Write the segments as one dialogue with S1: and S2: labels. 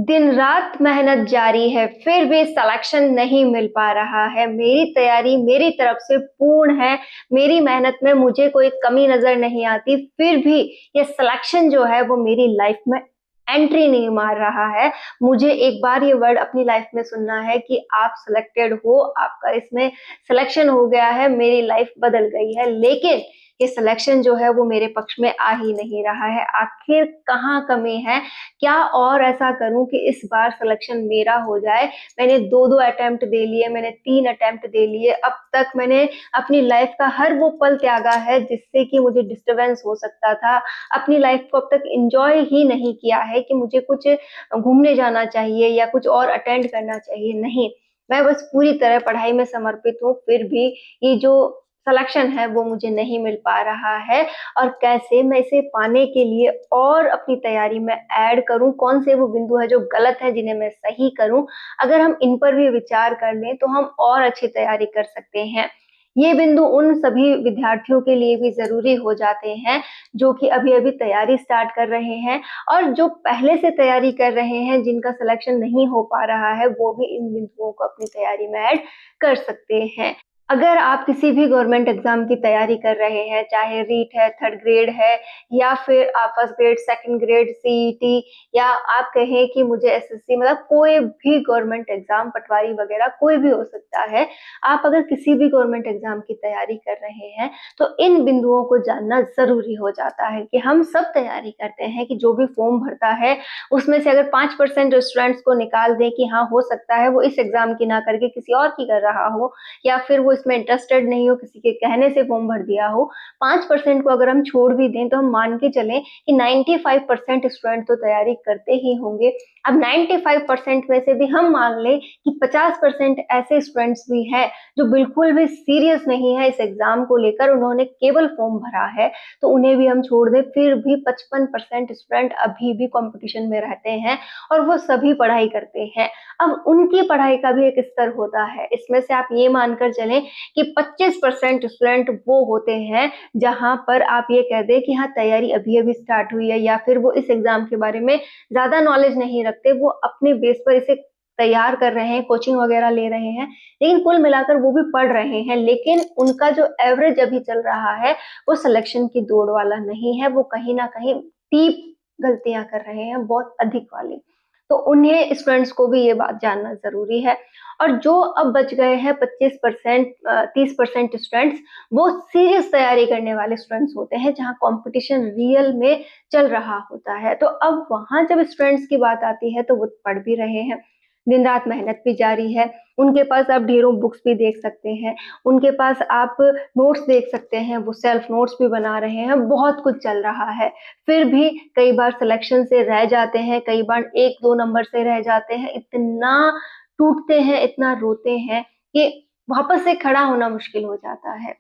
S1: दिन रात मेहनत जारी है, फिर भी सिलेक्शन नहीं मिल पा रहा है। मेरी तैयारी मेरी तरफ से पूर्ण है, मेरी मेहनत में मुझे कोई कमी नज़र नहीं आती, फिर भी ये सिलेक्शन जो है वो मेरी लाइफ में एंट्री नहीं मार रहा है। मुझे एक बार ये वर्ड अपनी लाइफ में सुनना है कि आप सिलेक्टेड हो, आपका इसमें सिलेक्शन हो गया है, मेरी लाइफ बदल गई है। लेकिन ये सिलेक्शन जो है वो मेरे पक्ष में आ ही नहीं रहा है। आखिर कहाँ कमी है? क्या और ऐसा करूं कि इस बार सिलेक्शन मेरा हो जाए। मैंने 2-2 अटेम्प्ट दे लिए, मैंने 3 अटेम्प्ट दे लिए, अब तक मैंने अपनी लाइफ का हर वो पल त्यागा है जिससे कि मुझे डिस्टरबेंस हो सकता था। अपनी लाइफ को अब तक एंजॉय ही नहीं किया है कि मुझे कुछ घूमने जाना चाहिए या कुछ और अटेंड करना चाहिए, नहीं। मैं बस पूरी तरह पढ़ाई में समर्पित हूँ, फिर भी ये जो सिलेक्शन है वो मुझे नहीं मिल पा रहा है। और कैसे मैं इसे पाने के लिए और अपनी तैयारी में ऐड करूं, कौन से वो बिंदु है जो गलत है जिन्हें मैं सही करूं। अगर हम इन पर भी विचार कर लें तो हम और अच्छी तैयारी कर सकते हैं। ये बिंदु उन सभी विद्यार्थियों के लिए भी जरूरी हो जाते हैं जो कि अभी अभी तैयारी स्टार्ट कर रहे हैं, और जो पहले से तैयारी कर रहे हैं जिनका सिलेक्शन नहीं हो पा रहा है वो भी इन बिंदुओं को अपनी तैयारी में ऐड कर सकते हैं। अगर आप किसी भी गवर्नमेंट एग्जाम की तैयारी कर रहे हैं, चाहे रीट है, थर्ड ग्रेड है, या फिर आप first grade, second grade, CET, या आप कहें कि मुझे एसएससी, मतलब कोई भी गवर्नमेंट एग्जाम, पटवारी वगैरह कोई भी हो सकता है। आप अगर किसी भी गवर्नमेंट एग्जाम की तैयारी कर रहे हैं तो इन बिंदुओं को जानना जरूरी हो जाता है कि हम सब तैयारी करते हैं कि जो भी फॉर्म भरता है उसमें से अगर 5% स्टूडेंट्स को निकाल दें कि हाँ हो सकता है वो इस एग्जाम की ना करके किसी और की कर रहा हो, या फिर वो इसमें इंटरेस्टेड नहीं हो, किसी के कहने से फॉर्म भर दिया हो। 5% को अगर हम छोड़ भी दें तो हम मान के चलें कि 95% स्टूडेंट तो तैयारी करते ही होंगे। अब 95% में से भी हम मान लें कि 50% ऐसे स्टूडेंट्स भी हैं जो बिल्कुल भी सीरियस नहीं है इस एग्जाम को लेकर, उन्होंने केवल फॉर्म भरा है, तो उन्हें भी हम छोड़ दें, फिर भी 55% स्टूडेंट अभी भी कंपटीशन में रहते हैं और वो सभी पढ़ाई करते हैं। अब उनकी पढ़ाई का भी एक स्तर होता है, इसमें से आप ये मानकर चलें कि 25% स्टूडेंट वो होते हैं जहां पर आप ये कह दें कि हाँ तैयारी अभी अभी स्टार्ट हुई है, या फिर वो इस एग्जाम के बारे में ज्यादा नॉलेज नहीं रखते, वो अपने बेस पर इसे तैयार कर रहे हैं, कोचिंग वगैरह ले रहे हैं, लेकिन कुल मिलाकर वो भी पढ़ रहे हैं, लेकिन उनका जो एवरेज अभी चल रहा है वो सिलेक्शन की दौड़ वाला नहीं है, वो कहीं ना कहीं डीप गलतियां कर रहे हैं, बहुत अधिक वाली। तो उन्हें स्टूडेंट्स को भी ये बात जानना जरूरी है। और जो अब बच गए हैं 25%, 30% स्टूडेंट्स, वो सीरियस तैयारी करने वाले स्टूडेंट्स होते हैं जहाँ कंपटीशन रियल में चल रहा होता है। तो अब वहां जब स्टूडेंट्स की बात आती है तो वो पढ़ भी रहे हैं, दिन रात मेहनत भी जारी है, उनके पास आप ढेरों बुक्स भी देख सकते हैं, उनके पास आप नोट्स देख सकते हैं, वो सेल्फ नोट्स भी बना रहे हैं, बहुत कुछ चल रहा है। फिर भी कई बार सिलेक्शन से रह जाते हैं, कई बार 1-2 नंबर से रह जाते हैं, इतना टूटते हैं, इतना रोते हैं कि वापस से खड़ा होना मुश्किल हो जाता है।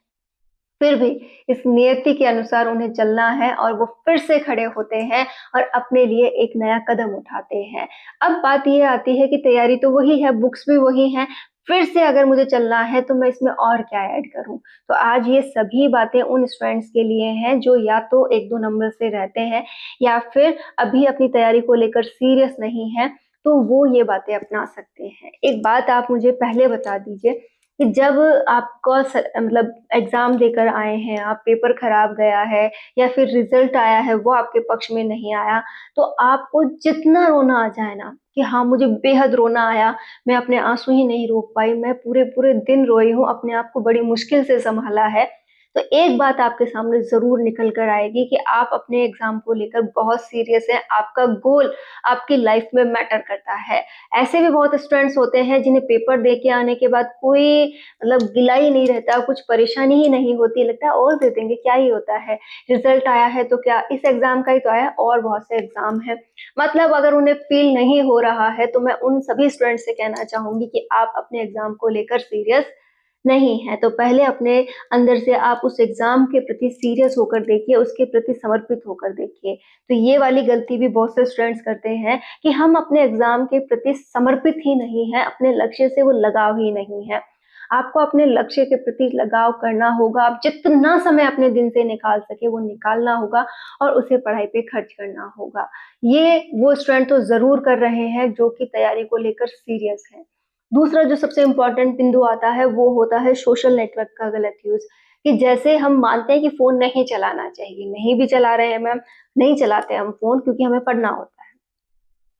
S1: फिर भी इस नियति के अनुसार उन्हें चलना है और वो फिर से खड़े होते हैं और अपने लिए एक नया कदम उठाते हैं। अब बात ये आती है कि तैयारी तो वही है, बुक्स भी वही हैं, फिर से अगर मुझे चलना है तो मैं इसमें और क्या ऐड करूं? तो आज ये सभी बातें उन स्टूडेंट्स के लिए हैं जो या तो 1-2 नंबर से रहते हैं या फिर अभी अपनी तैयारी को लेकर सीरियस नहीं है, तो वो ये बातें अपना सकते हैं। एक बात आप मुझे पहले बता दीजिए कि जब आपका मतलब एग्जाम देकर आए हैं आप, पेपर खराब गया है या फिर रिजल्ट आया है वो आपके पक्ष में नहीं आया, तो आपको जितना रोना आ जाए ना कि हाँ मुझे बेहद रोना आया, मैं अपने आंसू ही नहीं रोक पाई, मैं पूरे पूरे दिन रोई हूँ, अपने आप को बड़ी मुश्किल से संभाला है, तो एक बात आपके सामने जरूर निकल कर आएगी कि आप अपने एग्जाम को लेकर बहुत सीरियस हैं, आपका गोल आपकी लाइफ में मैटर करता है। ऐसे भी बहुत स्टूडेंट्स होते हैं जिन्हें पेपर दे के आने के बाद कोई मतलब गिला ही नहीं रहता, कुछ परेशानी ही नहीं होती, लगता है और दे देंगे, क्या ही होता है, रिजल्ट आया है तो क्या, इस एग्जाम का ही तो आया, और बहुत से एग्जाम है। मतलब अगर उन्हें फील नहीं हो रहा है तो मैं उन सभी स्टूडेंट्स से कहना चाहूंगी कि आप अपने एग्जाम को लेकर सीरियस नहीं है, तो पहले अपने अंदर से आप उस एग्जाम के प्रति सीरियस होकर देखिए, उसके प्रति समर्पित होकर देखिए। तो ये वाली गलती भी बहुत से स्टूडेंट्स करते हैं कि हम अपने एग्जाम के प्रति समर्पित ही नहीं है, अपने लक्ष्य से वो लगाव ही नहीं है। आपको अपने लक्ष्य के प्रति लगाव करना होगा, आप जितना समय अपने दिन से निकाल सके वो निकालना होगा और उसे पढ़ाई पे खर्च करना होगा। ये वो स्टूडेंट तो ज़रूर कर रहे हैं जो कि तैयारी को लेकर सीरियस हैं। दूसरा जो सबसे इम्पोर्टेंट बिंदु आता है वो होता है सोशल नेटवर्क का गलत यूज़, कि जैसे हम मानते हैं कि फ़ोन नहीं चलाना चाहिए, नहीं भी चला रहे हैं मैम, नहीं चलाते हम फ़ोन क्योंकि हमें पढ़ना होता है।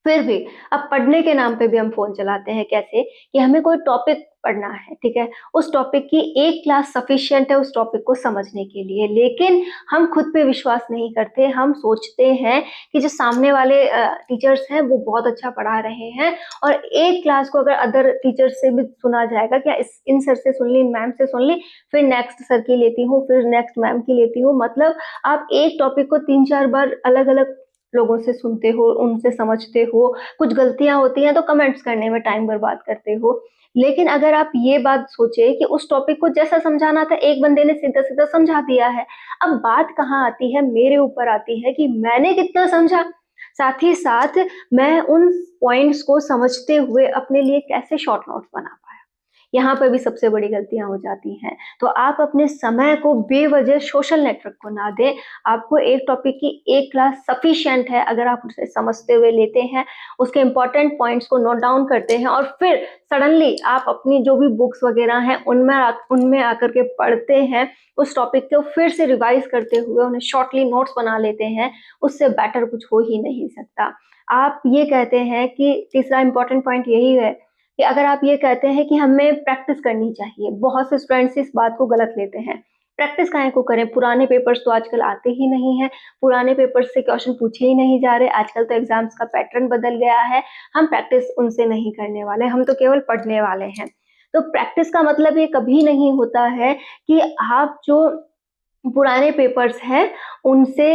S1: फिर भी अब पढ़ने के नाम पे भी हम फ़ोन चलाते हैं, कैसे? कि हमें कोई टॉपिक पढ़ना है, ठीक है? उस टॉपिक की एक क्लास सफिशिएंट है उस टॉपिक को समझने के लिए, लेकिन हम खुद पे विश्वास नहीं करते, हम सोचते हैं कि जो सामने वाले टीचर्स हैं वो बहुत अच्छा पढ़ा रहे हैं और एक क्लास को अगर अदर टीचर्स से भी सुना जाएगा, क्या इन सर से सुन ली, इन मैम से सुन ली, फिर नेक्स्ट सर की लेती हूँ, फिर नेक्स्ट मैम की लेती हूँ, मतलब आप एक टॉपिक को 3-4 बार अलग-अलग लोगों से सुनते हो, उनसे समझते हो, कुछ गलतियाँ होती हैं तो कमेंट्स करने में टाइम बर्बाद करते हो। लेकिन अगर आप ये बात सोचे कि उस टॉपिक को जैसा समझाना था एक बंदे ने सीधा-सीधा समझा दिया है। अब बात कहाँ आती है, मेरे ऊपर आती है कि मैंने कितना समझा, साथ ही साथ मैं उन पॉइंट्स को समझते हुए अपने लिए कैसे शॉर्ट नोट्स बना पाया। यहाँ पर भी सबसे बड़ी गलतियाँ हो जाती हैं। तो आप अपने समय को बेवजह सोशल नेटवर्क को ना दें। आपको एक टॉपिक की एक क्लास सफिशिएंट है अगर आप उसे समझते हुए लेते हैं, उसके इम्पोर्टेंट पॉइंट्स को नोट डाउन करते हैं और फिर सडनली आप अपनी जो भी बुक्स वगैरह हैं उनमें आकर के पढ़ते हैं, उस टॉपिक को फिर से रिवाइज़ करते हुए उन्हें शॉर्टली नोट्स बना लेते हैं, उससे बेटर कुछ हो ही नहीं सकता। आप ये कहते हैं कि तीसरा इम्पोर्टेंट पॉइंट यही है कि अगर आप ये कहते हैं कि हमें प्रैक्टिस करनी चाहिए, बहुत से स्टूडेंट्स इस बात को गलत लेते हैं। प्रैक्टिस काहे को करें? पुराने पेपर्स तो आजकल आते ही नहीं हैं, पुराने पेपर्स से क्वेश्चन पूछे ही नहीं जा रहे, आजकल तो एग्ज़ाम्स का पैटर्न बदल गया है, हम प्रैक्टिस उनसे नहीं करने वाले, हम तो केवल पढ़ने वाले हैं। तो प्रैक्टिस का मतलब ये कभी नहीं होता है कि आप जो पुराने पेपर्स हैं, उनसे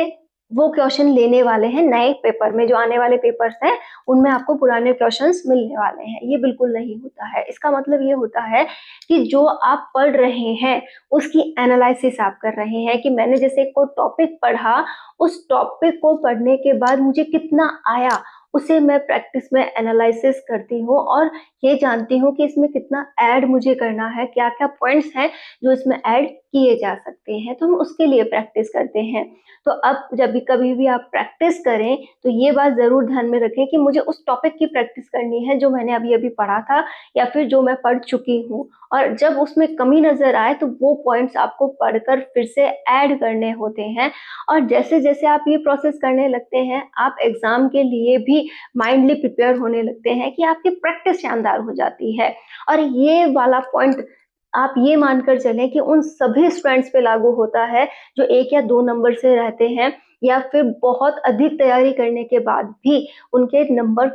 S1: वो क्वेश्चन लेने वाले हैं नए पेपर में, जो आने वाले पेपर्स हैं, उनमें आपको पुराने क्वेश्चंस मिलने वाले हैं, ये बिल्कुल नहीं होता है। इसका मतलब ये होता है कि जो आप पढ़ रहे हैं, उसकी एनालिसिस आप कर रहे हैं कि मैंने जैसे कोई टॉपिक पढ़ा, उस टॉपिक को पढ़ने के बाद मुझे कितना आया, उसे मैं प्रैक्टिस में एनालिसिस करती हूँ और ये जानती हूँ कि इसमें कितना ऐड मुझे करना है, क्या-क्या पॉइंट्स हैं जो इसमें ऐड किए जा सकते हैं, तो हम उसके लिए प्रैक्टिस करते हैं। तो अब जब भी कभी भी आप प्रैक्टिस करें, तो ये बात ज़रूर ध्यान में रखें कि मुझे उस टॉपिक की प्रैक्टिस करनी है जो मैंने अभी-अभी पढ़ा था या फिर जो मैं पढ़ चुकी हूँ और जब उसमें कमी नज़र आए, तो वो पॉइंट्स आपको पढ़कर फिर से ऐड करने होते हैं और जैसे-जैसे आप ये प्रोसेस करने लगते हैं, आप एग्ज़ाम के लिए भी माइंडली प्रिपेयर होने लगते हैं कि आपकी प्रैक्टिस शानदार हो जाती है और ये वाला पॉइंट आप ये मानकर चलें कि उन सभी स्टूडेंट्स पे लागू होता है जो 1 या 2 नंबर से रहते हैं या फिर बहुत अधिक तैयारी करने के बाद भी उनके नंबर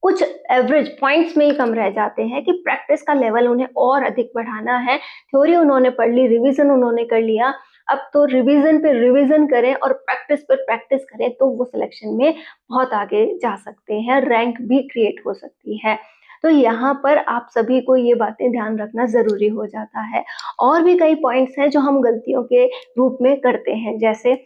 S1: कुछ एवरेज पॉइंट्स में ही कम रह जाते हैं कि प्रैक्टिस का लेवल उन्हें और अधिक बढ़ाना है। थ्योरी उन्होंने पढ़ ली, रिवीजन उन्होंने कर लिया, अब तो रिवीजन पे रिवीजन करें और प्रैक्टिस पर प्रैक्टिस करें तो वो सिलेक्शन में बहुत आगे जा सकते हैं, रैंक भी क्रिएट हो सकती है। तो यहाँ पर आप सभी को ये बातें ध्यान रखना ज़रूरी हो जाता है। और भी कई पॉइंट्स हैं जो हम गलतियों के रूप में करते हैं, जैसे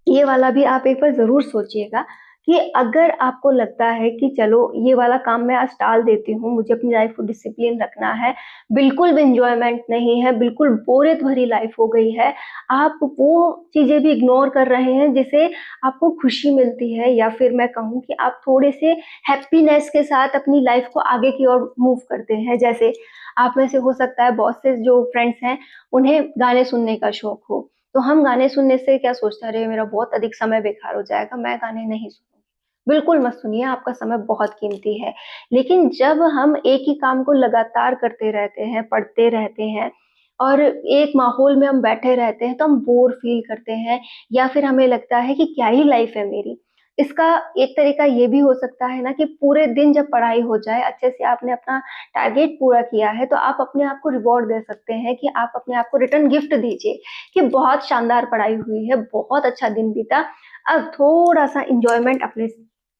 S1: ये वाला भी आप एक बार ज़रूर सोचिएगा कि अगर आपको लगता है कि चलो ये वाला काम मैं आज टाल देती हूँ, मुझे अपनी लाइफ को डिसिप्लिन रखना है, बिल्कुल भी एन्जॉयमेंट नहीं है, बिल्कुल बोरियत भरी लाइफ हो गई है, आप वो चीज़ें भी इग्नोर कर रहे हैं जिससे आपको खुशी मिलती है या फिर मैं कहूँ कि आप थोड़े से हैप्पीनेस के साथ अपनी लाइफ को आगे की ओर मूव करते हैं। जैसे आप में से हो सकता है बहुत से जो फ्रेंड्स हैं, उन्हें गाने सुनने का शौक हो, तो हम गाने सुनने से क्या सोचते हैं, अरे मेरा बहुत अधिक समय बेकार हो जाएगा, मैं गाने नहीं सुनूँगी। बिल्कुल मत सुनिए, आपका समय बहुत कीमती है। लेकिन जब हम एक ही काम को लगातार करते रहते हैं, पढ़ते रहते हैं और एक माहौल में हम बैठे रहते हैं, तो हम बोर फ़ील करते हैं या फिर हमें लगता है कि क्या ही लाइफ़ है मेरी। इसका एक तरीका ये भी हो सकता है ना कि पूरे दिन जब पढ़ाई हो जाए, अच्छे से आपने अपना टारगेट पूरा किया है, तो आप अपने आप को रिवॉर्ड दे सकते हैं कि आप अपने आप को रिटर्न गिफ्ट दीजिए कि बहुत शानदार पढ़ाई हुई है, बहुत अच्छा दिन बीता, अब थोड़ा-सा एन्जॉयमेंट अपने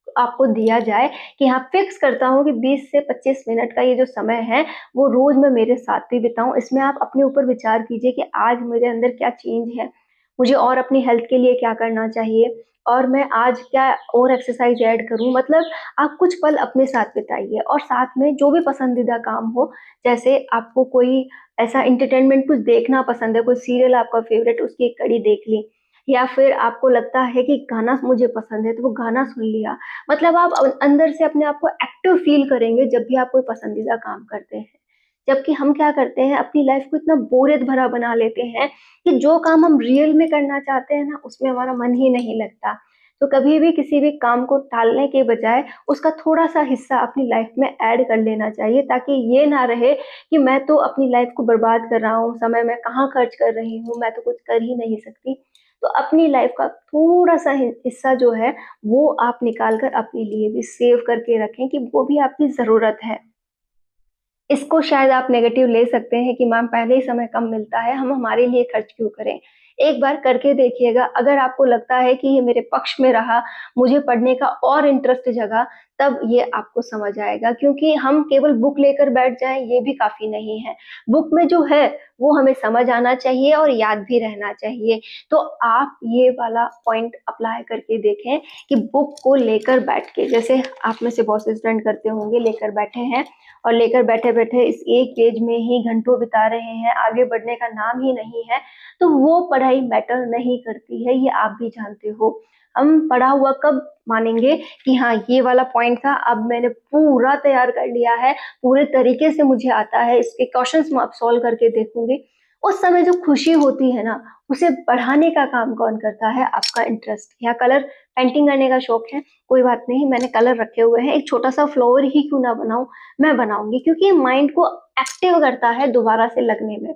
S1: आपको दिया जाए कि हाँ, फिक्स करता हूँ कि 20 से 25 मिनट का ये जो समय है, वो रोज़ मैं मेरे साथ भी बिताऊँ। इसमें आप अपने ऊपर विचार कीजिए कि आज मेरे अंदर क्या चेंज है, मुझे और अपनी हेल्थ के लिए क्या करना चाहिए और मैं आज क्या और एक्सरसाइज ऐड करूँ। मतलब आप कुछ पल अपने साथ बिताइए और साथ में जो भी पसंदीदा काम हो, जैसे आपको कोई ऐसा एंटरटेनमेंट कुछ देखना पसंद है, कोई सीरियल आपका फेवरेट, उसकी एक कड़ी देख ली, या फिर आपको लगता है कि गाना मुझे पसंद है तो वो गाना सुन लिया। मतलब आप अंदर से अपने आप को एक्टिव फील करेंगे जब भी आप कोई पसंदीदा काम करते हैं। जबकि हम क्या करते हैं, अपनी लाइफ को इतना बोरियत भरा बना लेते हैं कि जो काम हम रियल में करना चाहते हैं ना, उसमें हमारा मन ही नहीं लगता। तो कभी भी किसी भी काम को टालने के बजाय उसका थोड़ा-सा हिस्सा अपनी लाइफ में ऐड कर लेना चाहिए, ताकि ये ना रहे कि मैं तो अपनी लाइफ को बर्बाद कर रहा हूँ, समय मैं कहाँ खर्च कर रही हूँ, मैं तो कुछ कर ही नहीं सकती। तो अपनी लाइफ का थोड़ा-सा हिस्सा जो है, वो आप निकाल कर अपने लिए भी सेव करके रखें कि वो भी आपकी ज़रूरत है। इसको शायद आप नेगेटिव ले सकते हैं कि मैम पहले ही समय कम मिलता है, हम हमारे लिए खर्च क्यों करें? एक बार करके देखिएगा, अगर आपको लगता है कि ये मेरे पक्ष में रहा, मुझे पढ़ने का और इंटरेस्ट जगा, तब ये आपको समझ आएगा, क्योंकि हम केवल बुक लेकर बैठ जाएँ, ये भी काफ़ी नहीं है। बुक में जो है, वो हमें समझ आना चाहिए और याद भी रहना चाहिए। तो आप ये वाला पॉइंट अप्लाई करके देखें कि बुक को लेकर बैठ के, जैसे आप में से बहुत से स्टूडेंट करते होंगे, लेकर बैठे हैं और लेकर बैठे-बैठे इस एक पेज में ही घंटों बिता रहे हैं, आगे बढ़ने का नाम ही नहीं है, तो वो पढ़ाई मैटर नहीं करती है, ये आप भी जानते हो। हम पढ़ा हुआ कब मानेंगे कि हाँ, ये वाला पॉइंट था, अब मैंने पूरा तैयार कर लिया है, पूरे तरीके से मुझे आता है, इसके क्वेश्चंस मैं अब सॉल्व करके देखूँगी। उस समय जो खुशी होती है ना, उसे बढ़ाने का काम कौन करता है? आपका इंटरेस्ट। या कलर पेंटिंग करने का शौक है, कोई बात नहीं, मैंने कलर रखे हुए हैं, एक छोटा-सा फ्लावर ही क्यों ना बनाऊँ, मैं बनाऊँगी, क्योंकि माइंड को एक्टिव करता है दोबारा से लगने में।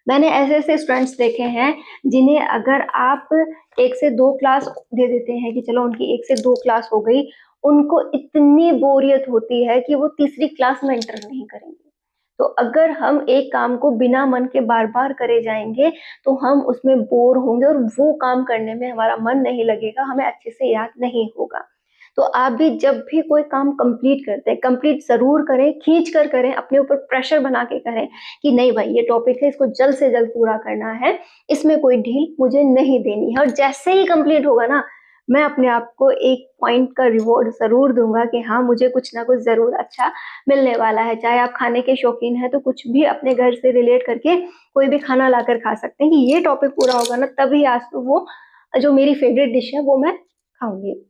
S1: मैंने ऐसे-ऐसे स्टूडेंट्स देखे हैं जिन्हें अगर आप 1 से 2 क्लास दे देते हैं कि चलो उनकी 1 से 2 क्लास हो गई, उनको इतनी बोरियत होती है कि वो तीसरी क्लास में एंटर नहीं करेंगे। तो अगर हम एक काम को बिना मन के बार-बार करे जाएँगे, तो हम उसमें बोर होंगे और वो काम करने में हमारा मन नहीं लगेगा, हमें अच्छे से याद नहीं होगा। तो आप भी जब भी कोई काम कंप्लीट करते हैं, कंप्लीट ज़रूर करें, खींच कर करें, अपने ऊपर प्रेशर बना के करें कि नहीं भाई ये टॉपिक है, इसको जल्द से जल्द पूरा करना है, इसमें कोई ढील मुझे नहीं देनी है। और जैसे ही कंप्लीट होगा ना, मैं अपने आप को एक पॉइंट का रिवॉर्ड ज़रूर दूँगा कि हाँ, मुझे कुछ ना कुछ ज़रूर अच्छा मिलने वाला है। चाहे आप खाने के शौकीन हैं, तो कुछ भी अपने घर से रिलेट करके कोई भी खाना लाकर खा सकते हैं कि ये टॉपिक पूरा होगा ना, तभी आज तो वो जो मेरी फेवरेट डिश है, वो मैं खाऊँगी।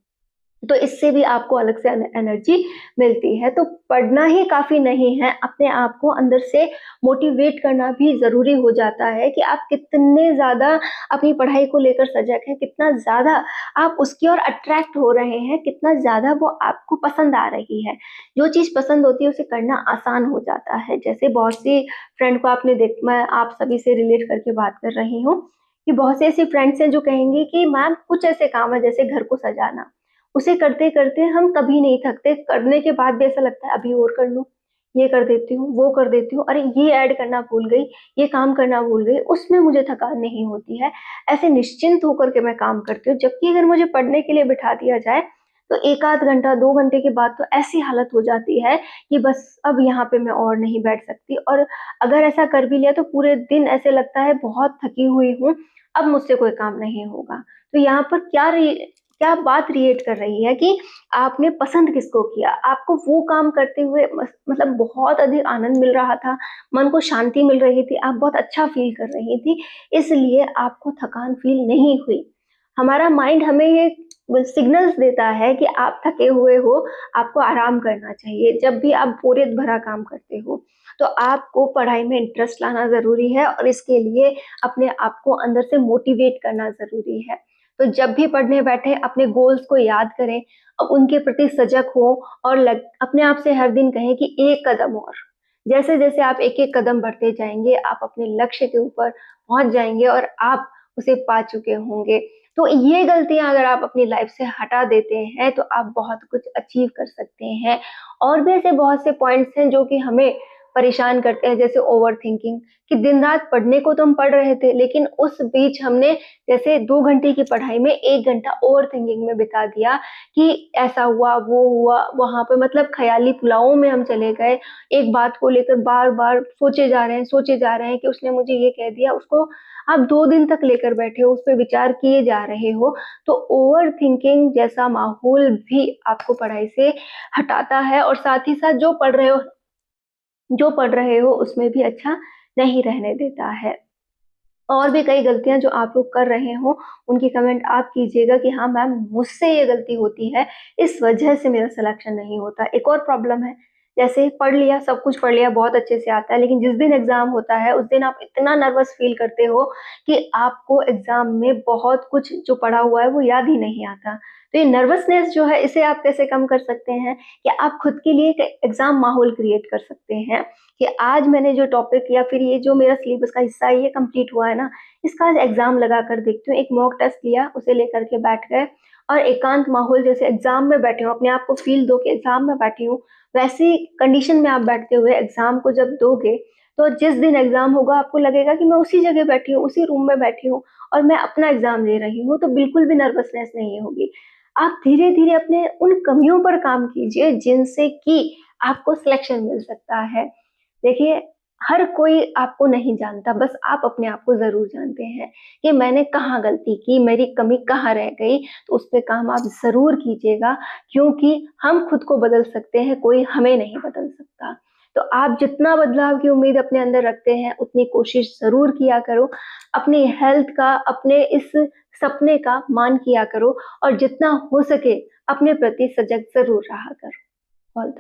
S1: तो इससे भी आपको अलग से एनर्जी मिलती है। तो पढ़ना ही काफ़ी नहीं है, अपने आप को अंदर से मोटिवेट करना भी ज़रूरी हो जाता है कि आप कितने ज़्यादा अपनी पढ़ाई को लेकर सजग हैं, कितना ज़्यादा आप उसकी ओर अट्रैक्ट हो रहे हैं, कितना ज़्यादा वो आपको पसंद आ रही है। जो चीज़ पसंद होती है उसे करना आसान हो जाता है। जैसे बहुत सी फ्रेंड को आपने मैं आप सभी से रिलेट करके बात कर रही हूँ कि बहुत से ऐसी फ्रेंड्स हैं जो कहेंगी कि मैम कुछ ऐसे काम है जैसे घर को सजाना, उसे करते-करते हम कभी नहीं थकते, करने के बाद भी ऐसा लगता है अभी और कर लूँ, ये कर देती हूँ, वो कर देती हूँ, अरे ये ऐड करना भूल गई, ये काम करना भूल गई, उसमें मुझे थकान नहीं होती है। ऐसे निश्चिंत होकर के मैं काम करती हूँ, जबकि अगर मुझे पढ़ने के लिए बिठा दिया जाए, तो 1 आध घंटा, 2 घंटे के बाद तो ऐसी हालत हो जाती है कि बस अब यहाँ पे मैं और नहीं बैठ सकती, और अगर ऐसा कर भी लिया तो पूरे दिन ऐसे लगता है बहुत थकी हुई हूँ, अब मुझसे कोई काम नहीं होगा। तो यहाँ पर क्या बात क्रिएट कर रही है कि आपने पसंद किसको किया? आपको वो काम करते हुए मतलब बहुत अधिक आनंद मिल रहा था, मन को शांति मिल रही थी, आप बहुत अच्छा फ़ील कर रही थी, इसलिए आपको थकान फ़ील नहीं हुई। हमारा माइंड हमें ये सिग्नल्स देता है कि आप थके हुए हो, आपको आराम करना चाहिए। जब भी आप बोरियत भरा काम करते हो, तो आपको पढ़ाई में इंटरेस्ट लाना ज़रूरी है और इसके लिए अपने आप को अंदर से मोटिवेट करना ज़रूरी है। तो जब भी पढ़ने बैठे अपने गोल्स को याद करें, उनके प्रति सजग हों और अपने आप से हर दिन कहें कि एक कदम और। जैसे-जैसे आप एक-एक कदम बढ़ते जाएँगे, आप अपने लक्ष्य के ऊपर पहुँच जाएँगे और आप उसे पा चुके होंगे। तो ये गलतियाँ अगर आप अपनी लाइफ से हटा देते हैं, तो आप बहुत कुछ अचीव कर सकते हैं। और भी ऐसे बहुत से पॉइंट्स हैं जो कि हमें परेशान करते हैं, जैसे ओवर थिंकिंग, कि दिन रात पढ़ने को तो हम पढ़ रहे थे, लेकिन उस बीच हमने जैसे 2 घंटे की पढ़ाई में 1 घंटा ओवर थिंकिंग में बिता दिया कि ऐसा हुआ, वो हुआ, वहाँ पे मतलब ख़याली पुलावों में हम चले गए। एक बात को लेकर बार-बार सोचे जा रहे हैं कि उसने मुझे ये कह दिया, उसको आप 2 दिन तक लेकर बैठे हो, उस पे विचार किए जा रहे हो, तो ओवर थिंकिंग जैसा माहौल भी आपको पढ़ाई से हटाता है और साथ ही साथ जो पढ़ रहे हो उसमें भी अच्छा नहीं रहने देता है। और भी कई गलतियाँ जो आप लोग कर रहे हो, उनकी कमेंट आप कीजिएगा कि हाँ मैम, मुझसे ये गलती होती है, इस वजह से मेरा सिलेक्शन नहीं होता। एक और प्रॉब्लम है, जैसे पढ़ लिया, सब कुछ पढ़ लिया, बहुत अच्छे से आता है, लेकिन जिस दिन एग्ज़ाम होता है, उस दिन आप इतना नर्वस फ़ील करते हो कि आपको एग्ज़ाम में बहुत कुछ जो पढ़ा हुआ है, वो याद ही नहीं आता। तो ये नर्वसनेस जो है, इसे आप कैसे कम कर सकते हैं कि आप खुद के लिए एक एग्ज़ाम माहौल क्रिएट कर सकते हैं कि आज मैंने जो टॉपिक या फिर ये जो मेरा सिलेबस का हिस्सा है, ये कंप्लीट हुआ है ना, इसका आज एग्ज़ाम लगा कर देखती हूँ। एक मॉक टेस्ट लिया, उसे लेकर के बैठ गए और एकांत माहौल, जैसे एग्ज़ाम में बैठे हो, अपने आप को फ़ील दो कि एग्ज़ाम में बैठी हूँ, वैसी कंडीशन में आप बैठते हुए एग्ज़ाम को जब दोगे, तो जिस दिन एग्ज़ाम होगा आपको लगेगा कि मैं उसी जगह बैठी हूँ, उसी रूम में बैठी हूँ और मैं अपना एग्ज़ाम दे रही हूँ, तो बिल्कुल भी नर्वसनेस नहीं होगी। आप धीरे-धीरे अपने उन कमियों पर काम कीजिए जिनसे कि आपको सिलेक्शन मिल सकता है। देखिए, हर कोई आपको नहीं जानता, बस आप अपने आप को ज़रूर जानते हैं कि मैंने कहाँ गलती की, मेरी कमी कहाँ रह गई, तो उस पे काम आप ज़रूर कीजिएगा क्योंकि हम खुद को बदल सकते हैं, कोई हमें नहीं बदल सकता। तो आप जितना बदलाव की उम्मीद अपने अंदर रखते हैं, उतनी कोशिश ज़रूर किया करो। अपनी हेल्थ का, अपने इस सपने का मान किया करो और जितना हो सके अपने प्रति सजग ज़रूर रहा करो। All the